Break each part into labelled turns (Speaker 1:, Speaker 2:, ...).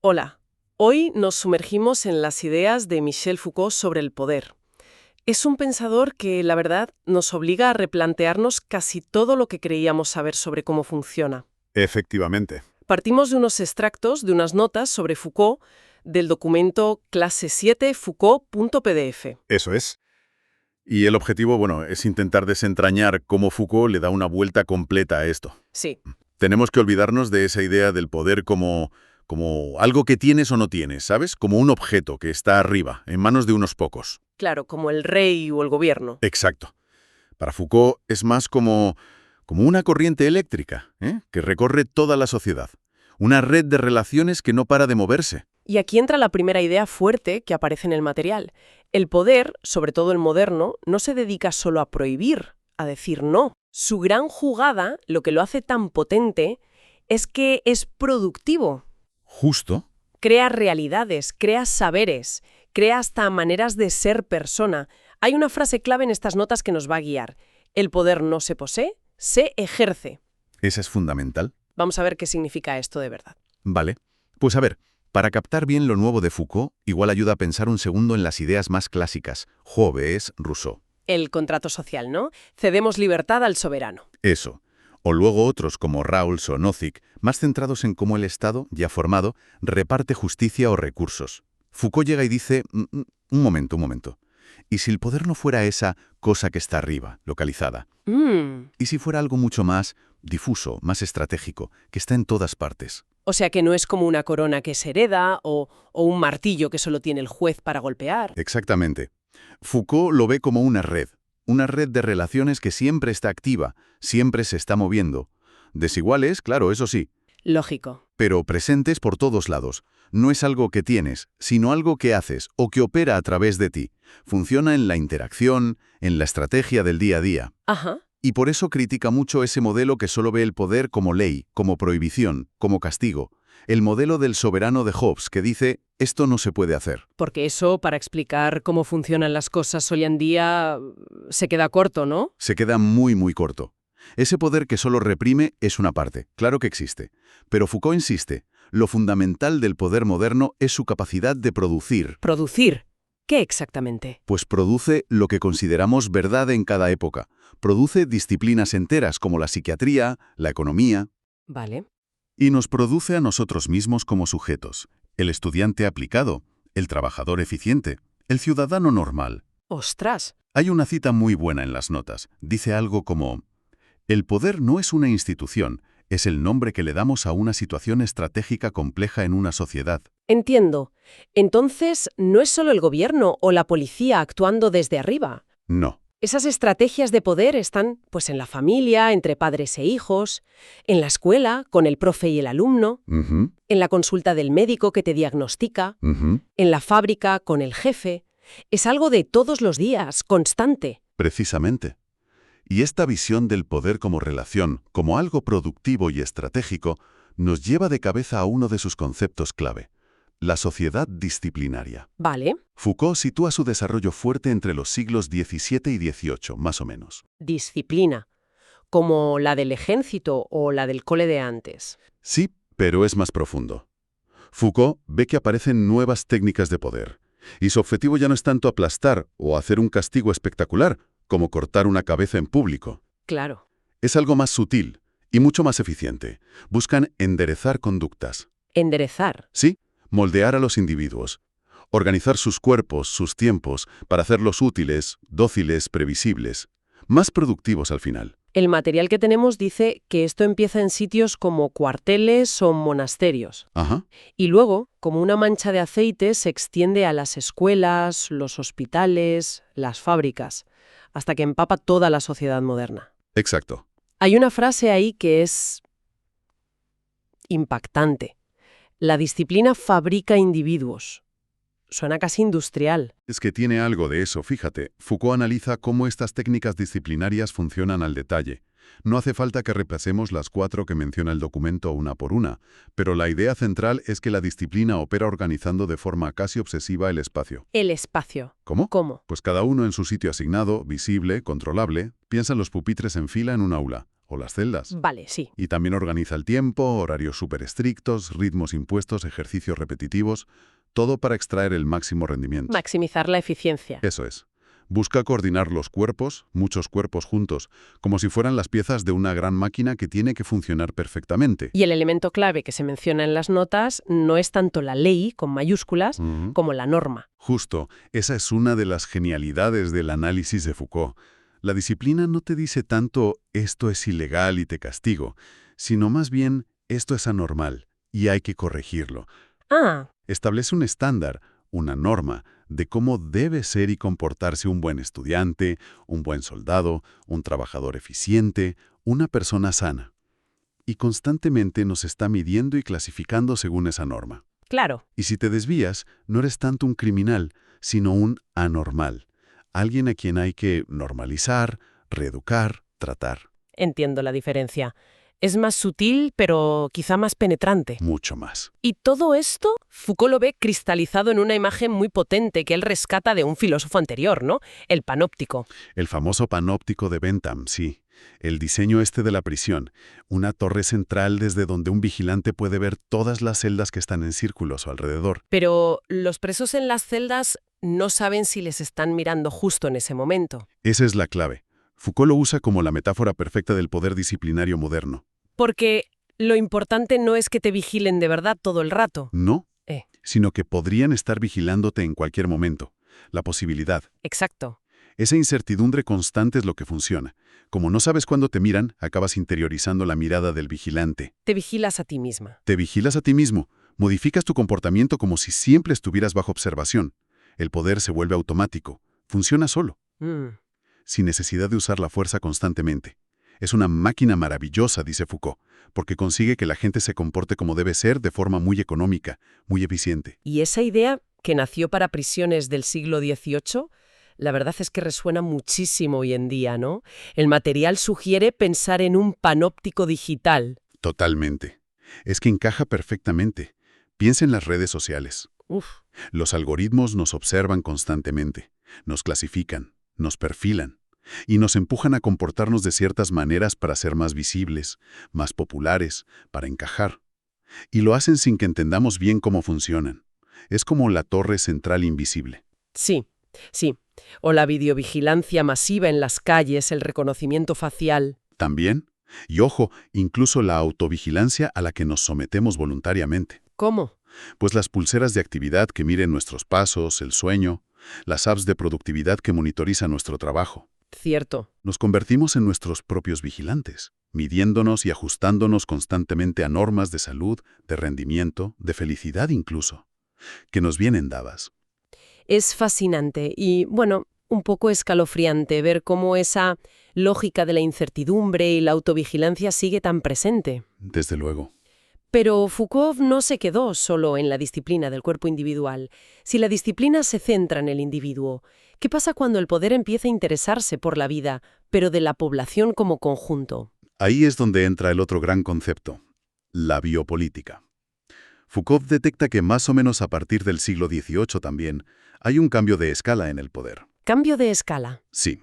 Speaker 1: Hola, hoy nos sumergimos en las ideas de Michel Foucault sobre el poder. Es un pensador que, la verdad, nos obliga a replantearnos casi todo lo que creíamos saber sobre cómo funciona.
Speaker 2: Efectivamente.
Speaker 1: Partimos de unos extractos de unas notas sobre Foucault del documento clase 7 Foucault.pdf.
Speaker 2: Eso es. Y el objetivo, bueno, es intentar desentrañar cómo Foucault le da una vuelta completa a esto.
Speaker 1: Sí,
Speaker 2: Tenemos que olvidarnos de esa idea del poder como algo que tienes o no tienes, ¿sabes? Como un objeto que está arriba, en manos de unos pocos.
Speaker 1: claro, como el rey o el gobierno.
Speaker 2: Exacto. Para Foucault es más como una corriente eléctrica, que recorre toda la sociedad. Una red de relaciones que no para de moverse.
Speaker 1: Y aquí entra la primera idea fuerte que aparece en el material. El poder, sobre todo el moderno, no se dedica solo a prohibir, a decir no. Su gran jugada, lo que lo hace tan potente, es que es productivo.
Speaker 2: Justo.
Speaker 1: Crea realidades, crea saberes, crea hasta maneras de ser persona. Hay una frase clave en estas notas que nos va a guiar. El poder no se posee, se ejerce.
Speaker 2: Esa es fundamental.
Speaker 1: Vamos a ver qué significa esto de verdad.
Speaker 2: Vale. Pues a ver, para captar bien lo nuevo de Foucault, igual ayuda a pensar un segundo en las ideas más clásicas. Hobbes, Rousseau.
Speaker 1: El contrato social, ¿no? Cedemos libertad al soberano.
Speaker 2: Eso. O luego otros como Rawls o Nozick, más centrados en cómo el Estado, ya formado, reparte justicia o recursos. Foucault llega y dice, un momento. ¿Y si el poder no fuera esa cosa que está arriba, localizada? ¿Y si fuera algo mucho más difuso, más estratégico, que está en todas partes?
Speaker 1: O sea que no es como una corona que se hereda o un martillo que solo tiene el juez para golpear.
Speaker 2: Exactamente. Foucault lo ve como una red de relaciones que siempre está activa, siempre se está moviendo. Desiguales, claro, eso sí,
Speaker 1: Lógico.
Speaker 2: pero presentes por todos lados. No es algo que tienes, sino algo que haces o que opera a través de ti. Funciona en la interacción, en la estrategia del día a día.
Speaker 1: Ajá.
Speaker 2: Y por eso critica mucho ese modelo que solo ve el poder como ley, como prohibición, como castigo. El modelo del soberano de Hobbes, que dice, esto no se puede hacer.
Speaker 1: Porque eso, para explicar cómo funcionan las cosas hoy en día, se queda corto, ¿no?
Speaker 2: Se queda muy corto. Ese poder que solo reprime es una parte, claro que existe. Pero Foucault insiste, lo fundamental del poder moderno es su capacidad de producir.
Speaker 1: Producir. ¿Qué exactamente?
Speaker 2: Pues produce lo que consideramos verdad en cada época. Produce disciplinas enteras como la psiquiatría, la economía.
Speaker 1: Vale.
Speaker 2: Y nos produce a nosotros mismos como sujetos. El estudiante aplicado, el trabajador eficiente, el ciudadano normal.
Speaker 1: ¡Ostras!
Speaker 2: Hay una cita muy buena en las notas. Dice algo como: el poder no es una institución, es el nombre que le damos a una situación estratégica compleja en una sociedad.
Speaker 1: Entiendo. Entonces, no es solo el gobierno o la policía actuando desde arriba.
Speaker 2: No.
Speaker 1: Esas estrategias de poder están, pues, en la familia, entre padres e hijos, en la escuela, con el profe y el alumno,
Speaker 2: Ujú,
Speaker 1: en la consulta del médico que te diagnostica,
Speaker 2: ujú.
Speaker 1: en la fábrica, con el jefe. Es algo de todos los días, constante.
Speaker 2: Precisamente. Y esta visión del poder como relación, como algo productivo y estratégico, nos lleva de cabeza a uno de sus conceptos clave: la sociedad disciplinaria.
Speaker 1: Vale.
Speaker 2: Foucault sitúa su desarrollo fuerte entre los siglos XVII y XVIII, más o menos.
Speaker 1: Disciplina, como la del ejército o la del cole de antes.
Speaker 2: Sí, pero es más profundo. Foucault ve que aparecen nuevas técnicas de poder, y su objetivo ya no es tanto aplastar o hacer un castigo espectacular, como cortar una cabeza en público.
Speaker 1: Claro.
Speaker 2: Es algo más sutil y mucho más eficiente. Buscan enderezar conductas.
Speaker 1: Enderezar.
Speaker 2: Sí, moldear a los individuos. Organizar sus cuerpos, sus tiempos, para hacerlos útiles, dóciles, previsibles. Más productivos al final.
Speaker 1: El material que tenemos dice que esto empieza en sitios como cuarteles o monasterios.
Speaker 2: Ajá.
Speaker 1: Y luego, como una mancha de aceite, se extiende a las escuelas, los hospitales, las fábricas, hasta que empapa toda la sociedad moderna.
Speaker 2: Exacto.
Speaker 1: Hay una frase ahí que es impactante. La disciplina fabrica individuos. Suena casi industrial.
Speaker 2: Es que tiene algo de eso, fíjate. Foucault analiza cómo estas técnicas disciplinarias funcionan al detalle. No hace falta que repasemos las 4 que menciona el documento una por una, pero la idea central es que la disciplina opera organizando de forma casi obsesiva el espacio.
Speaker 1: El espacio.
Speaker 2: ¿Cómo?
Speaker 1: ¿Cómo?
Speaker 2: Pues cada uno en su sitio asignado, visible, controlable. Piensa en los pupitres en fila en un aula, o las celdas.
Speaker 1: Vale, sí.
Speaker 2: Y también organiza el tiempo, horarios súper estrictos, ritmos impuestos, ejercicios repetitivos, todo para extraer el máximo rendimiento.
Speaker 1: Maximizar la eficiencia.
Speaker 2: Eso es. Busca coordinar los cuerpos, muchos cuerpos juntos, como si fueran las piezas de una gran máquina que tiene que funcionar perfectamente.
Speaker 1: Y el elemento clave que se menciona en las notas no es tanto la ley, con mayúsculas, como la norma.
Speaker 2: Justo, esa es una de las genialidades del análisis de Foucault. La disciplina no te dice tanto esto es ilegal y te castigo, sino más bien esto es anormal y hay que corregirlo.
Speaker 1: Ah,
Speaker 2: Establece un estándar, una norma, de cómo debe ser y comportarse un buen estudiante, un buen soldado, un trabajador eficiente, una persona sana. Y constantemente nos está midiendo y clasificando según esa norma.
Speaker 1: claro.
Speaker 2: Y si te desvías, no eres tanto un criminal, sino un anormal. Alguien a quien hay que normalizar, reeducar, tratar.
Speaker 1: Entiendo la diferencia. Es más sutil, pero quizá más penetrante.
Speaker 2: Mucho más.
Speaker 1: Y todo esto, Foucault lo ve cristalizado en una imagen muy potente que él rescata de un filósofo anterior, ¿no? El panóptico.
Speaker 2: El famoso panóptico de Bentham, sí. El diseño este de la prisión. Una torre central desde donde un vigilante puede ver todas las celdas que están en círculo a su alrededor.
Speaker 1: Pero los presos en las celdas no saben si les están mirando justo en ese momento.
Speaker 2: Esa es la clave. Foucault lo usa como la metáfora perfecta del poder disciplinario moderno.
Speaker 1: Porque lo importante no es que te vigilen de verdad todo el rato.
Speaker 2: No,
Speaker 1: Eh.
Speaker 2: sino que podrían estar vigilándote en cualquier momento. La posibilidad.
Speaker 1: Exacto.
Speaker 2: Esa incertidumbre constante es lo que funciona. Como no sabes cuándo te miran, acabas interiorizando la mirada del vigilante.
Speaker 1: Te vigilas a ti misma.
Speaker 2: Te vigilas a ti mismo, modificas tu comportamiento como si siempre estuvieras bajo observación. El poder se vuelve automático, funciona solo, sin necesidad de usar la fuerza constantemente. Es una máquina maravillosa, dice Foucault, porque consigue que la gente se comporte como debe ser de forma muy económica, muy eficiente.
Speaker 1: Y esa idea, que nació para prisiones del siglo XVIII, la verdad es que resuena muchísimo hoy en día, ¿no? El material sugiere pensar en un panóptico digital.
Speaker 2: Totalmente. Es que encaja perfectamente. Piensa en las redes sociales.
Speaker 1: Uf,
Speaker 2: Los algoritmos nos observan constantemente, nos clasifican, nos perfilan y nos empujan a comportarnos de ciertas maneras para ser más visibles, más populares, para encajar. Y lo hacen sin que entendamos bien cómo funcionan. Es como la torre central invisible.
Speaker 1: sí, sí. O la videovigilancia masiva en las calles, el reconocimiento facial.
Speaker 2: También, y ojo, incluso la autovigilancia a la que nos sometemos voluntariamente.
Speaker 1: ¿Cómo?
Speaker 2: Pues las pulseras de actividad que miden nuestros pasos, el sueño, las apps de productividad que monitorizan nuestro trabajo.
Speaker 1: Cierto.
Speaker 2: Nos convertimos en nuestros propios vigilantes, midiéndonos y ajustándonos constantemente a normas de salud, de rendimiento, de felicidad incluso, que nos vienen dadas.
Speaker 1: Es fascinante y, bueno, un poco escalofriante ver cómo esa lógica de la incertidumbre y la autovigilancia sigue tan presente.
Speaker 2: Desde luego.
Speaker 1: Pero Foucault no se quedó solo en la disciplina del cuerpo individual. Si la disciplina se centra en el individuo, ¿qué pasa cuando el poder empieza a interesarse por la vida, pero de la población como conjunto?
Speaker 2: Ahí es donde entra el otro gran concepto, la biopolítica. Foucault detecta que más o menos a partir del siglo XVIII también hay un cambio de escala en el poder.
Speaker 1: Cambio de escala.
Speaker 2: Sí.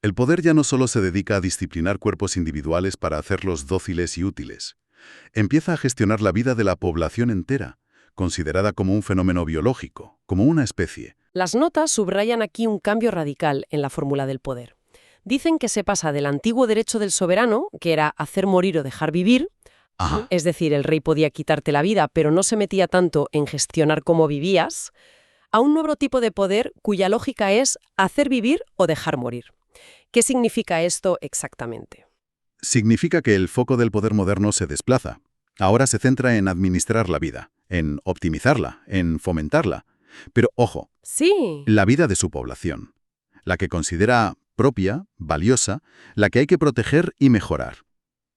Speaker 2: El poder ya no solo se dedica a disciplinar cuerpos individuales para hacerlos dóciles y útiles. Empieza a gestionar la vida de la población entera, considerada como un fenómeno biológico, como una especie.
Speaker 1: Las notas subrayan aquí un cambio radical en la fórmula del poder. Dicen que se pasa del antiguo derecho del soberano, que era hacer morir o dejar vivir,
Speaker 2: Ajá.
Speaker 1: es decir, el rey podía quitarte la vida, pero no se metía tanto en gestionar cómo vivías, a un nuevo tipo de poder cuya lógica es hacer vivir o dejar morir. ¿Qué significa esto exactamente?
Speaker 2: Significa que el foco del poder moderno se desplaza. Ahora se centra en administrar la vida, en optimizarla, en fomentarla. Pero, ojo,
Speaker 1: Sí.
Speaker 2: la vida de su población, la que considera propia, valiosa, la que hay que proteger y mejorar.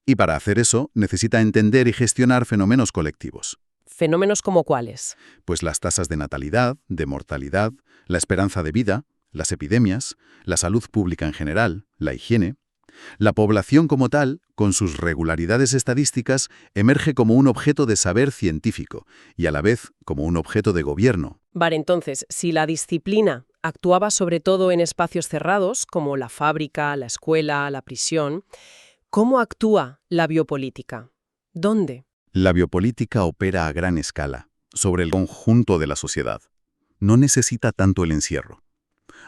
Speaker 2: Y para hacer eso necesita entender y gestionar fenómenos colectivos.
Speaker 1: ¿Fenómenos como cuáles?
Speaker 2: Pues las tasas de natalidad, de mortalidad, la esperanza de vida, las epidemias, la salud pública en general, la higiene. La población como tal, con sus regularidades estadísticas, emerge como un objeto de saber científico y a la vez como un objeto de gobierno.
Speaker 1: Vale, entonces, si la disciplina actuaba sobre todo en espacios cerrados, como la fábrica, la escuela, la prisión, ¿Cómo actúa la biopolítica? ¿Dónde?
Speaker 2: La biopolítica opera a gran escala, sobre el conjunto de la sociedad. No necesita tanto el encierro.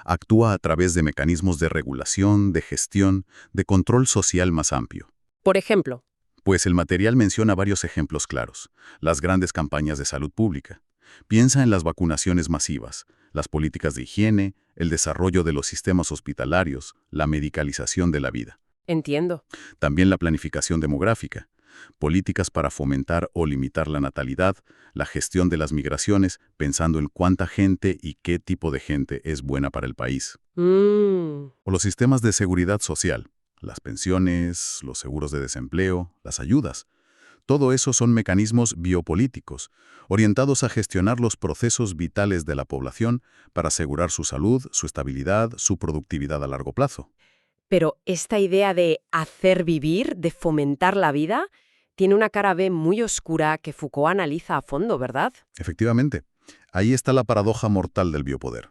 Speaker 2: Actúa a través de mecanismos de regulación, de gestión, de control social más amplio.
Speaker 1: Por ejemplo,
Speaker 2: Pues el material menciona varios ejemplos claros. Las grandes campañas de salud pública. Piensa en las vacunaciones masivas, las políticas de higiene, el desarrollo de los sistemas hospitalarios, la medicalización de la vida.
Speaker 1: entiendo.
Speaker 2: También la planificación demográfica, políticas para fomentar o limitar la natalidad, la gestión de las migraciones, pensando en cuánta gente y qué tipo de gente es buena para el país.
Speaker 1: Mm,
Speaker 2: O los sistemas de seguridad social, las pensiones, los seguros de desempleo, las ayudas. Todo eso son mecanismos biopolíticos, orientados a gestionar los procesos vitales de la población para asegurar su salud, su estabilidad, su productividad a largo plazo.
Speaker 1: Pero esta idea de hacer vivir, de fomentar la vida, tiene una cara B muy oscura que Foucault analiza a fondo, ¿verdad?
Speaker 2: Efectivamente, ahí está la paradoja mortal del biopoder.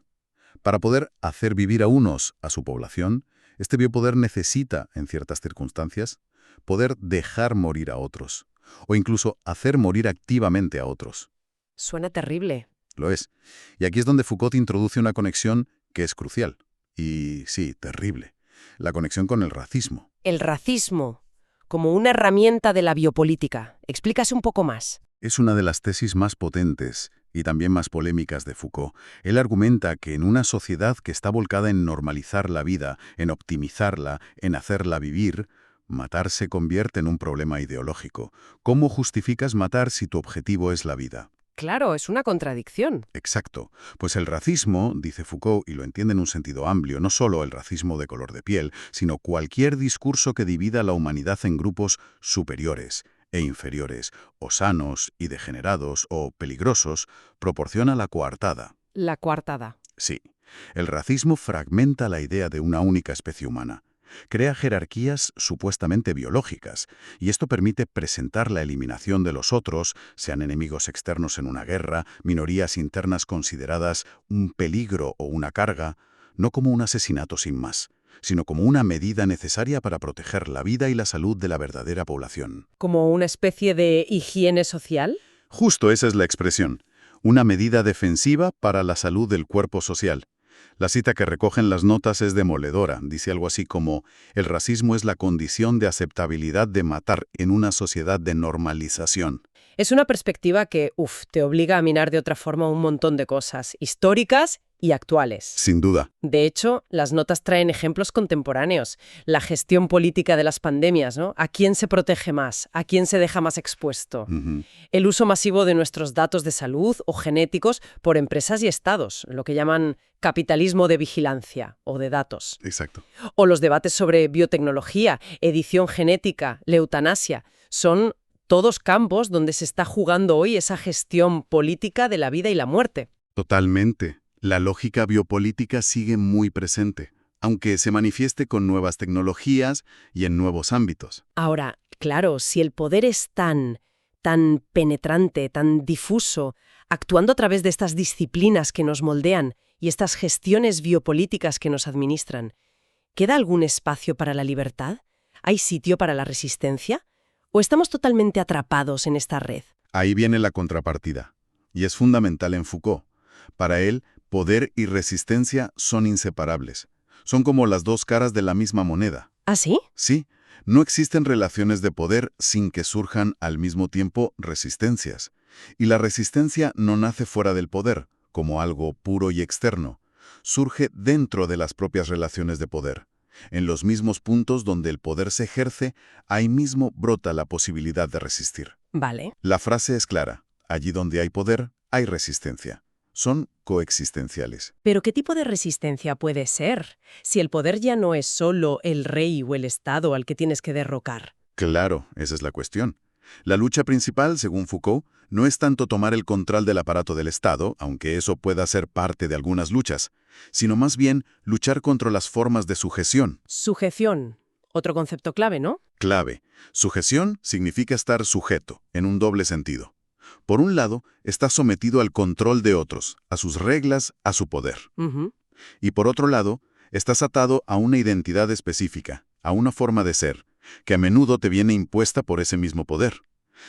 Speaker 2: Para poder hacer vivir a unos, a su población, este biopoder necesita, en ciertas circunstancias, poder dejar morir a otros, o incluso hacer morir activamente a otros.
Speaker 1: Suena terrible.
Speaker 2: Lo es. Y aquí es donde Foucault introduce una conexión que es crucial. Y sí, terrible. La conexión con el racismo.
Speaker 1: El racismo, como una herramienta de la biopolítica. Explícase un poco más.
Speaker 2: Es una de las tesis más potentes y también más polémicas de Foucault. Él argumenta que en una sociedad que está volcada en normalizar la vida, en optimizarla, en hacerla vivir, matar se convierte en un problema ideológico. ¿Cómo justificas matar si tu objetivo es la vida?
Speaker 1: Claro, es una contradicción.
Speaker 2: Exacto. Pues el racismo, dice Foucault, y lo entiende en un sentido amplio, no solo el racismo de color de piel, sino cualquier discurso que divida a la humanidad en grupos superiores e inferiores, o sanos y degenerados, o peligrosos, proporciona la coartada.
Speaker 1: La coartada.
Speaker 2: Sí, el racismo fragmenta la idea de una única especie humana. Crea jerarquías supuestamente biológicas, y esto permite presentar la eliminación de los otros, sean enemigos externos en una guerra, minorías internas consideradas un peligro o una carga, no como un asesinato sin más, sino como una medida necesaria para proteger la vida y la salud de la verdadera población.
Speaker 1: ¿Como una especie de higiene social?
Speaker 2: Justo esa es la expresión, una medida defensiva para la salud del cuerpo social. La cita que recogen las notas es demoledora. Dice algo así como, el racismo es la condición de aceptabilidad de matar en una sociedad de normalización.
Speaker 1: Es una perspectiva que, te obliga a mirar de otra forma un montón de cosas, históricas y actuales.
Speaker 2: Sin duda.
Speaker 1: De hecho, las notas traen ejemplos contemporáneos. La gestión política de las pandemias, ¿no? ¿A quién se protege más? ¿A quién se deja más expuesto? El uso masivo de nuestros datos de salud o genéticos por empresas y estados, lo que llaman capitalismo de vigilancia o de datos.
Speaker 2: Exacto.
Speaker 1: O los debates sobre biotecnología, edición genética, la eutanasia. Son todos campos donde se está jugando hoy esa gestión política de la vida y la muerte.
Speaker 2: Totalmente. La lógica biopolítica sigue muy presente, aunque se manifieste con nuevas tecnologías y en nuevos ámbitos.
Speaker 1: Ahora, claro, si el poder es tan penetrante, tan difuso, actuando a través de estas disciplinas que nos moldean y estas gestiones biopolíticas que nos administran, ¿queda algún espacio para la libertad? ¿Hay sitio para la resistencia? ¿O estamos totalmente atrapados en esta red?
Speaker 2: Ahí viene la contrapartida, y es fundamental en Foucault. Para él, poder y resistencia son inseparables. Son como las dos caras de la misma moneda.
Speaker 1: ¿Ah, sí?
Speaker 2: Sí, no existen relaciones de poder sin que surjan al mismo tiempo resistencias. Y la resistencia no nace fuera del poder, como algo puro y externo. Surge dentro de las propias relaciones de poder. En los mismos puntos donde el poder se ejerce, ahí mismo brota la posibilidad de resistir.
Speaker 1: Vale.
Speaker 2: La frase es clara. Allí donde hay poder, hay resistencia. Son coexistenciales.
Speaker 1: ¿Pero qué tipo de resistencia puede ser? Si el poder ya no es solo el rey o el Estado al que tienes que derrocar.
Speaker 2: Claro, esa es la cuestión. La lucha principal, según Foucault, no es tanto tomar el control del aparato del Estado, aunque eso pueda ser parte de algunas luchas, sino más bien luchar contra las formas de sujeción.
Speaker 1: Sujeción. Otro concepto clave, ¿no?
Speaker 2: Clave. Sujeción significa estar sujeto, en un doble sentido. Por un lado, está sometido al control de otros, a sus reglas, a su poder. Y por otro lado, estás atado a una identidad específica, a una forma de ser, que a menudo te viene impuesta por ese mismo poder.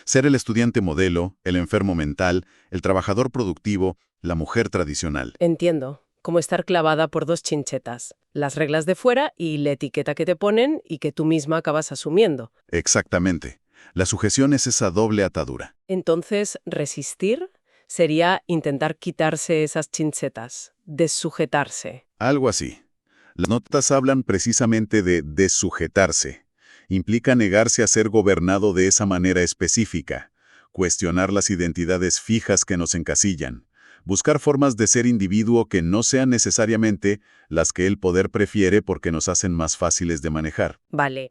Speaker 2: Ser el estudiante modelo, el enfermo mental, el trabajador productivo, la mujer tradicional.
Speaker 1: Entiendo. Como estar clavada por dos chinchetas. Las reglas de fuera y la etiqueta que te ponen y que tú misma acabas asumiendo.
Speaker 2: Exactamente. La sujeción es esa doble atadura.
Speaker 1: Entonces, resistir sería intentar quitarse esas chinchetas, dessujetarse.
Speaker 2: Algo así. Las notas hablan precisamente de desujetarse. Implica negarse a ser gobernado de esa manera específica, cuestionar las identidades fijas que nos encasillan, buscar formas de ser individuo que no sean necesariamente las que el poder prefiere porque nos hacen más fáciles de manejar.
Speaker 1: Vale.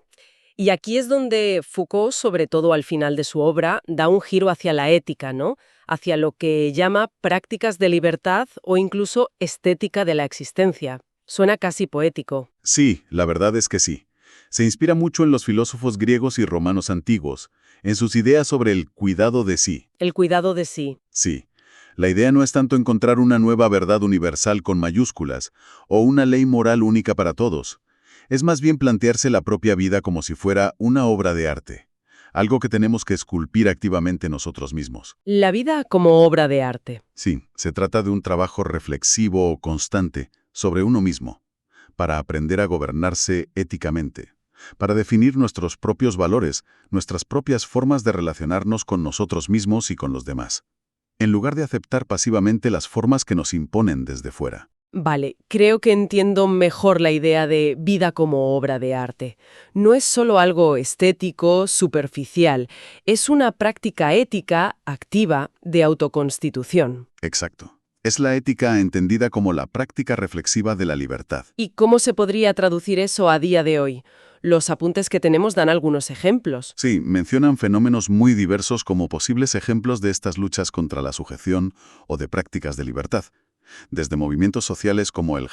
Speaker 1: Y aquí es donde Foucault, sobre todo al final de su obra, da un giro hacia la ética, ¿no? Hacia lo que llama prácticas de libertad o incluso estética de la existencia. Suena casi poético.
Speaker 2: Sí, la verdad es que sí. Se inspira mucho en los filósofos griegos y romanos antiguos, en sus ideas sobre el cuidado de sí.
Speaker 1: El cuidado de sí.
Speaker 2: Sí. La idea no es tanto encontrar una nueva verdad universal con mayúsculas, o una ley moral única para todos. Es más bien plantearse la propia vida como si fuera una obra de arte, algo que tenemos que esculpir activamente nosotros mismos.
Speaker 1: La vida como obra de arte.
Speaker 2: Sí, se trata de un trabajo reflexivo o constante sobre uno mismo, para aprender a gobernarse éticamente, para definir nuestros propios valores, nuestras propias formas de relacionarnos con nosotros mismos y con los demás, en lugar de aceptar pasivamente las formas que nos imponen desde fuera.
Speaker 1: Vale, creo que entiendo mejor la idea de vida como obra de arte. No es solo algo estético, superficial, es una práctica ética, activa, de autoconstitución.
Speaker 2: Exacto. Es la ética entendida como la práctica reflexiva de la libertad.
Speaker 1: ¿Y cómo se podría traducir eso a día de hoy? Los apuntes que tenemos dan algunos ejemplos.
Speaker 2: Sí, mencionan fenómenos muy diversos como posibles ejemplos de estas luchas contra la sujeción o de prácticas de libertad. Desde movimientos sociales como el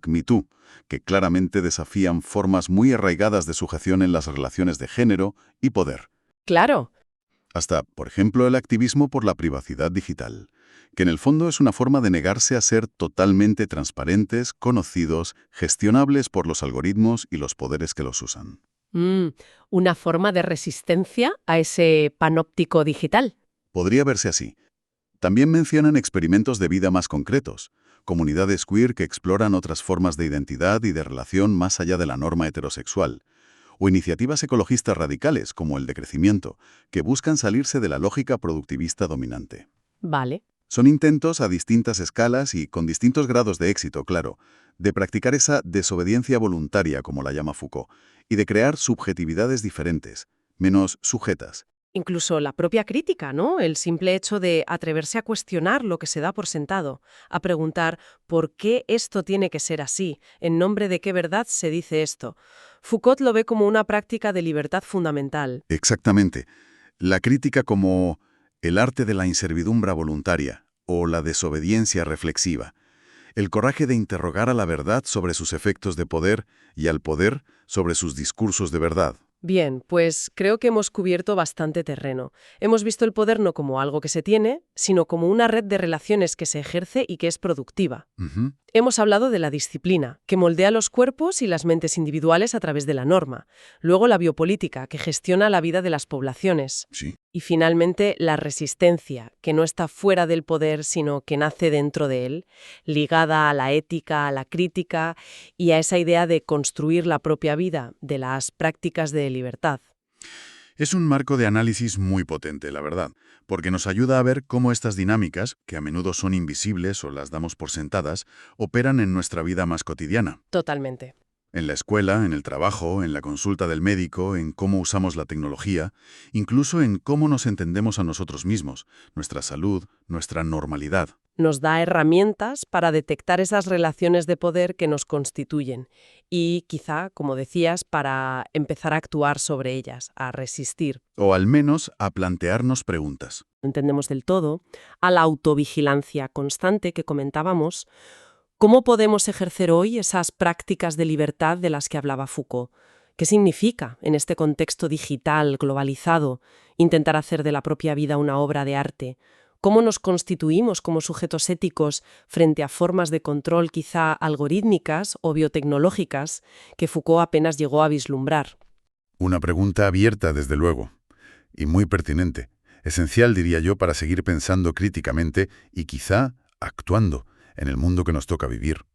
Speaker 2: #MeToo, que claramente desafían formas muy arraigadas de sujeción en las relaciones de género y poder.
Speaker 1: Claro.
Speaker 2: Hasta, por ejemplo, el activismo por la privacidad digital, que en el fondo es una forma de negarse a ser totalmente transparentes, conocidos, gestionables por los algoritmos y los poderes que los usan.
Speaker 1: Una forma de resistencia a ese panóptico digital.
Speaker 2: Podría verse así. También mencionan experimentos de vida más concretos, comunidades queer que exploran otras formas de identidad y de relación más allá de la norma heterosexual, o iniciativas ecologistas radicales como el decrecimiento, que buscan salirse de la lógica productivista dominante.
Speaker 1: Vale.
Speaker 2: Son intentos a distintas escalas y con distintos grados de éxito, claro, de practicar esa desobediencia voluntaria, como la llama Foucault, y de crear subjetividades diferentes, menos sujetas.
Speaker 1: Incluso la propia crítica, ¿no? El simple hecho de atreverse a cuestionar lo que se da por sentado, a preguntar ¿por qué esto tiene que ser así? ¿En nombre de qué verdad se dice esto? Foucault lo ve como una práctica de libertad fundamental.
Speaker 2: Exactamente. La crítica como el arte de la inservidumbre voluntaria o la desobediencia reflexiva. El coraje de interrogar a la verdad sobre sus efectos de poder y al poder sobre sus discursos de verdad.
Speaker 1: Bien, pues creo que hemos cubierto bastante terreno. Hemos visto el poder no como algo que se tiene, sino como una red de relaciones que se ejerce y que es productiva.
Speaker 2: Ujú.
Speaker 1: Hemos hablado de la disciplina, que moldea los cuerpos y las mentes individuales a través de la norma. Luego la biopolítica, que gestiona la vida de las poblaciones.
Speaker 2: Sí.
Speaker 1: Y finalmente la resistencia, que no está fuera del poder, sino que nace dentro de él, ligada a la ética, a la crítica y a esa idea de construir la propia vida, de las prácticas de libertad.
Speaker 2: Es un marco de análisis muy potente, la verdad, porque nos ayuda a ver cómo estas dinámicas, que a menudo son invisibles o las damos por sentadas, operan en nuestra vida más cotidiana.
Speaker 1: Totalmente.
Speaker 2: En la escuela, en el trabajo, en la consulta del médico, en cómo usamos la tecnología, incluso en cómo nos entendemos a nosotros mismos, nuestra salud, nuestra normalidad.
Speaker 1: Nos da herramientas para detectar esas relaciones de poder que nos constituyen y quizá, como decías, para empezar a actuar sobre ellas, a resistir.
Speaker 2: O al menos a plantearnos preguntas.
Speaker 1: No entendemos del todo, a la autovigilancia constante que comentábamos. ¿Cómo podemos ejercer hoy esas prácticas de libertad de las que hablaba Foucault? ¿Qué significa, en este contexto digital, globalizado, intentar hacer de la propia vida una obra de arte? ¿Cómo nos constituimos como sujetos éticos frente a formas de control quizá algorítmicas o biotecnológicas que Foucault apenas llegó a vislumbrar?
Speaker 2: Una pregunta abierta, desde luego, y muy pertinente. Esencial, diría yo, para seguir pensando críticamente y quizá actuando en el mundo que nos toca vivir.